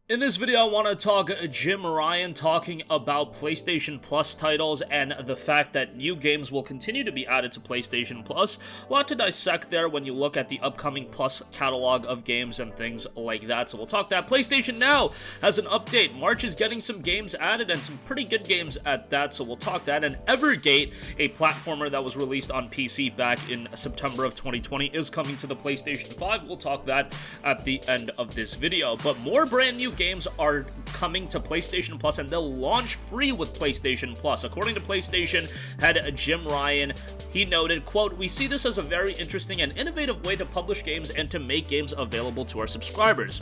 In this video, I want to talk Jim Ryan talking about PlayStation Plus titles and the fact that new games will continue to be added to PlayStation Plus. A lot to dissect there when you look at the upcoming Plus catalog of games and things like that, so we'll talk that. PlayStation Now has an update. March is getting some games added and some pretty good games at that, so we'll talk that. And Evergate, a platformer that was released on PC back in September of 2020, is coming to the PlayStation 5. We'll talk that at the end of this video. But more brand new games are coming to PlayStation Plus, and they'll launch free with PlayStation Plus. According to PlayStation head Jim Ryan, he noted, quote, "We see this as a very interesting and innovative way to publish games and to make games available to our subscribers.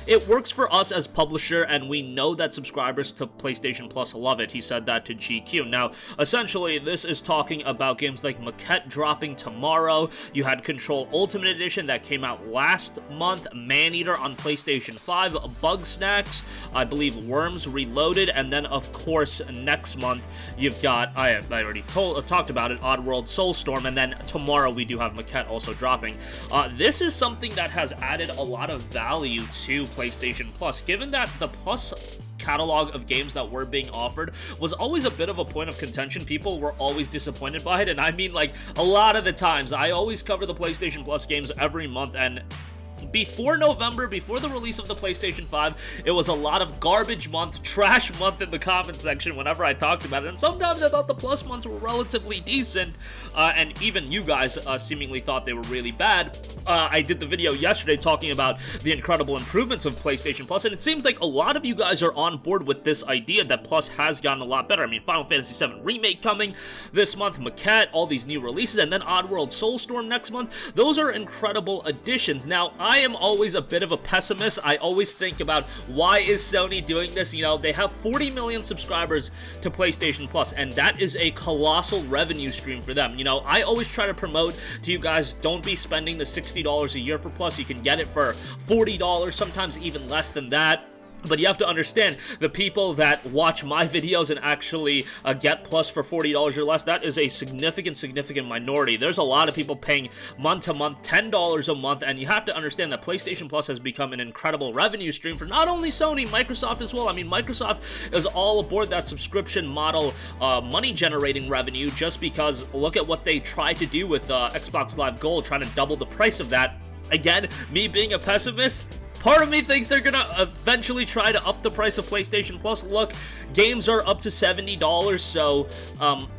It works for us as publisher, and we know that subscribers to PlayStation Plus love it." He said that to GQ. Now, essentially, this is talking about games like Maquette dropping tomorrow. You had Control Ultimate Edition that came out last month, Maneater on PlayStation 5, Bugsnax, I believe Worms Reloaded, and then, of course, next month, you've got, I already talked about it, Oddworld Soulstorm, and then tomorrow we do have Maquette also dropping. This is something that has added a lot of value to PlayStation Plus, given that the Plus catalog of games that were being offered was always a bit of a point of contention. People were always disappointed by it, and I mean, like, a lot of the times. I always cover the PlayStation Plus games every month, and before November, before the release of the PlayStation 5, it was a lot of garbage month, trash month in the comment section whenever I talked about it, and sometimes I thought the Plus months were relatively decent, and even you guys seemingly thought they were really bad. I did the video yesterday talking about the incredible improvements of PlayStation Plus, and it seems like a lot of you guys are on board with this idea that Plus has gotten a lot better. I mean, Final Fantasy VII Remake coming this month, Maquette, all these new releases, and then Oddworld Soulstorm next month. Those are incredible additions. Now, I am always a bit of a pessimist. I always think about, why is Sony doing this? You know, they have 40 million subscribers to PlayStation Plus, and that is a colossal revenue stream for them. You know, I always try to promote to you guys, don't be spending the $60 a year for Plus. You can get it for $40, sometimes even less than that. But you have to understand, the people that watch my videos and actually get Plus for $40 or less, that is a significant minority. There's a lot of people paying month to month, $10 a month, and you have to understand that PlayStation Plus has become an incredible revenue stream for not only Sony, Microsoft as well. I mean, Microsoft is all aboard that subscription model, money-generating revenue, just because look at what they tried to do with Xbox Live Gold, trying to double the price of that. Again, me being a pessimist, part of me thinks they're gonna eventually try to up the price of PlayStation Plus. Look, games are up to $70, so,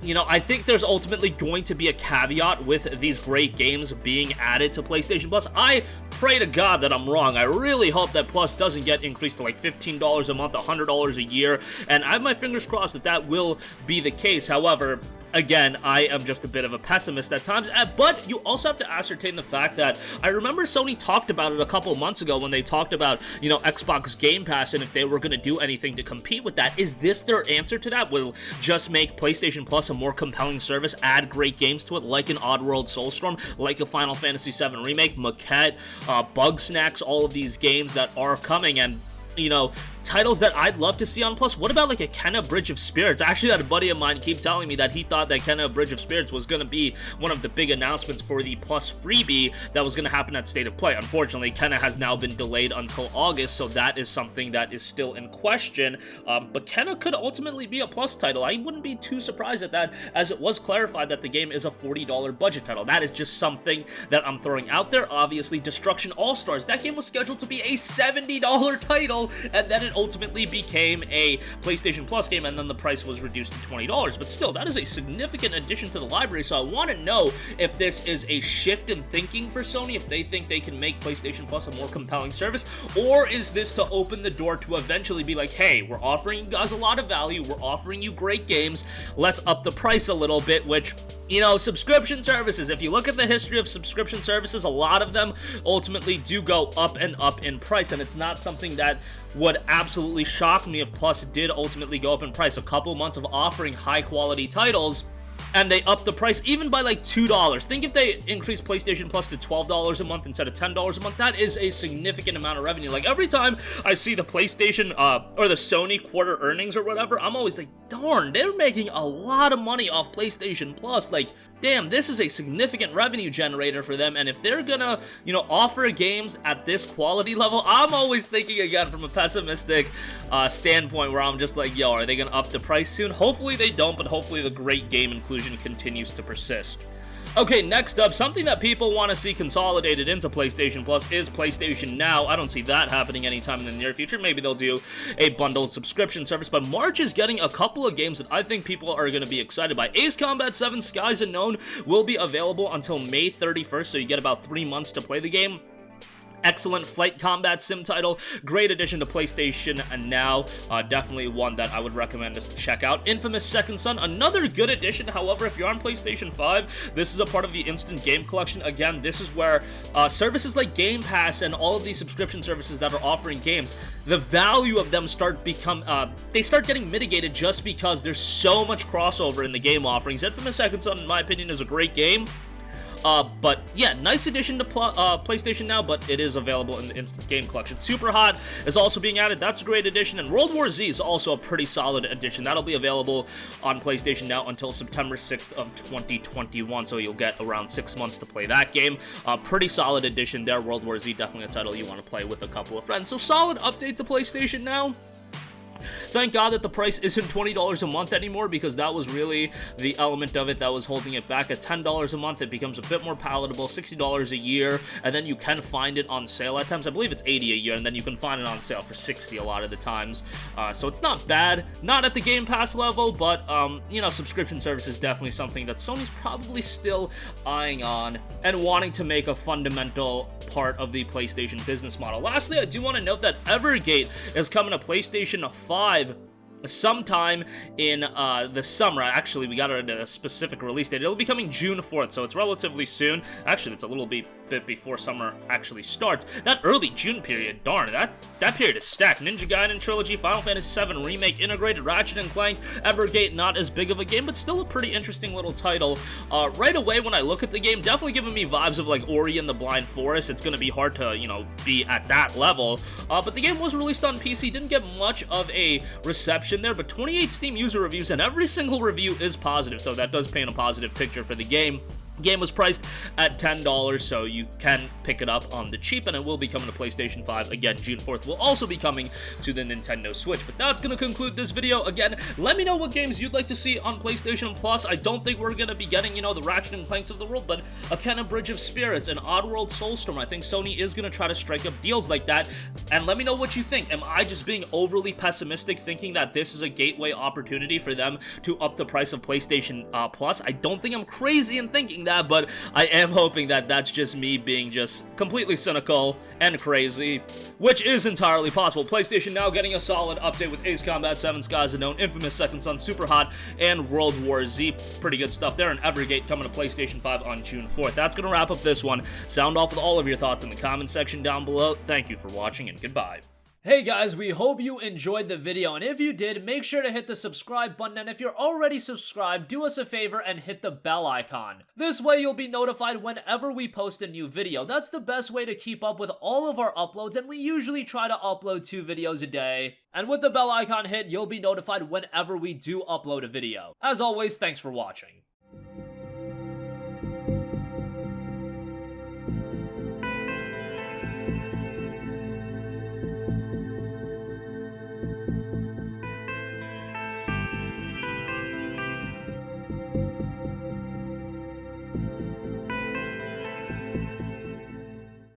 you know, I think there's ultimately going to be a caveat with these great games being added to PlayStation Plus. I pray to God that I'm wrong. I really hope that Plus doesn't get increased to like $15 a month, $100 a year, and I have my fingers crossed that that will be the case. However, again, I am just a bit of a pessimist at times, but you also have to ascertain the fact that I remember Sony talked about it a couple of months ago when they talked about, you know, Xbox Game Pass and if they were going to do anything to compete with that. Is this their answer to that? Will just make PlayStation Plus a more compelling service, add great games to it, like an Oddworld Soulstorm, like a Final Fantasy VII Remake, Maquette, Bugsnax, all of these games that are coming, and, you know, titles that I'd love to see on Plus. What about like a Kenna Bridge of Spirits? I actually had a buddy of mine keep telling me that he thought that Kenna Bridge of Spirits was going to be one of the big announcements for the Plus freebie that was going to happen at State of Play. Unfortunately, Kenna has now been delayed until August, so that is something that is still in question. But Kenna could ultimately be a Plus title. I wouldn't be too surprised at that, as it was clarified that the game is a $40 budget title. That is just something that I'm throwing out there. Obviously, Destruction All-Stars, that game was scheduled to be a $70 title, and then it ultimately became a PlayStation Plus game, and then the price was reduced to $20. But still, that is a significant addition to the library, so I want to know if this is a shift in thinking for Sony, if they think they can make PlayStation Plus a more compelling service, or is this to open the door to eventually be like, hey, we're offering you guys a lot of value, we're offering you great games, let's up the price a little bit, which, you know, subscription services, if you look at the history of subscription services, a lot of them ultimately do go up and up in price, and it's not something that would absolutely shock me if Plus did ultimately go up in price. A couple months of offering high quality titles, and they up the price even by like $2. Think if they increase PlayStation Plus to $12 a month instead of $10 a month. That is a significant amount of revenue. Like, every time I see the PlayStation or the Sony quarter earnings or whatever, I'm always like, darn, they're making a lot of money off PlayStation Plus. Like, damn, this is a significant revenue generator for them, and if they're gonna, offer games at this quality level, I'm always thinking again from a pessimistic standpoint where I'm just like, yo, are they gonna up the price soon? Hopefully they don't, but hopefully the great game inclusion continues to persist. Okay, next up, something that people want to see consolidated into PlayStation Plus is PlayStation Now. I don't see that happening anytime in the near future. Maybe they'll do a bundled subscription service, but March is getting a couple of games that I think people are going to be excited by. Ace Combat 7 Skies Unknown will be available until May 31st, so you get about 3 months to play the game. Excellent flight combat sim title, great addition to PlayStation Now, definitely one that I would recommend to check out. Infamous Second Son, another good addition. However, if you're on PlayStation 5, this is a part of the Instant Game Collection. Again, this is where services like Game Pass and all of these subscription services that are offering games, the value of them they start getting mitigated just because there's so much crossover in the game offerings. Infamous Second Son, in my opinion, is a great game. But yeah, nice addition to PlayStation Now, but it is available in the Instant Game Collection. Super Hot is also being added. That's a great addition. And World War Z is also a pretty solid addition. That'll be available on PlayStation Now until September 6th of 2021, so you'll get around 6 months to play that game. Pretty solid addition there. World War Z, definitely a title you want to play with a couple of friends. So solid update to PlayStation Now. Thank God that the price isn't $20 a month anymore, because that was really the element of it that was holding it back. At $10 a month, it becomes a bit more palatable, $60 a year, and then you can find it on sale at times. I believe it's $80 a year, and then you can find it on sale for $60 a lot of the times. So it's not bad. Not at the Game Pass level, but, subscription service is definitely something that Sony's probably still eyeing on and wanting to make a fundamental part of the PlayStation business model. Lastly, I do want to note that Evergate is coming to PlayStation 5 sometime in the summer. Actually, we got it at a specific release date. It'll be coming June 4th, so it's relatively soon. Actually, it's a little bit before summer actually starts. That early June period, darn, that period is stacked. Ninja Gaiden Trilogy, Final Fantasy VII Remake integrated, Ratchet & Clank, Evergate, not as big of a game, but still a pretty interesting little title. Right away, when I look at the game, definitely giving me vibes of like Ori and the Blind Forest. It's gonna be hard to, be at that level. But the game was released on PC, didn't get much of a reception there, but 28 Steam user reviews, and every single review is positive, so that does paint a positive picture for the game. Game was priced at $10, so you can pick it up on the cheap, and it will be coming to PlayStation 5. Again, June 4th will also be coming to the Nintendo Switch. But that's going to conclude this video. Again, let me know what games you'd like to see on PlayStation Plus. I don't think we're going to be getting, the Ratchet & Clanks of the world, but a Kena Bridge of Spirits, an Oddworld Soulstorm. I think Sony is going to try to strike up deals like that, and let me know what you think. Am I just being overly pessimistic, thinking that this is a gateway opportunity for them to up the price of PlayStation Plus? I don't think I'm crazy in thinking that, but I am hoping that that's just me being just completely cynical and crazy, which is entirely possible. PlayStation Now getting a solid update with Ace Combat 7 Skies Unknown, Infamous Second Son, Super Hot, and World War Z. Pretty good stuff there. And Evergate coming to PlayStation 5 on June 4th. That's going to wrap up this one. Sound off with all of your thoughts in the comment section down below. Thank you for watching, and goodbye. Hey guys, we hope you enjoyed the video, and if you did, make sure to hit the subscribe button, and if you're already subscribed, do us a favor and hit the bell icon. This way you'll be notified whenever we post a new video. That's the best way to keep up with all of our uploads, and we usually try to upload 2 videos a day. And with the bell icon hit, you'll be notified whenever we do upload a video. As always, thanks for watching.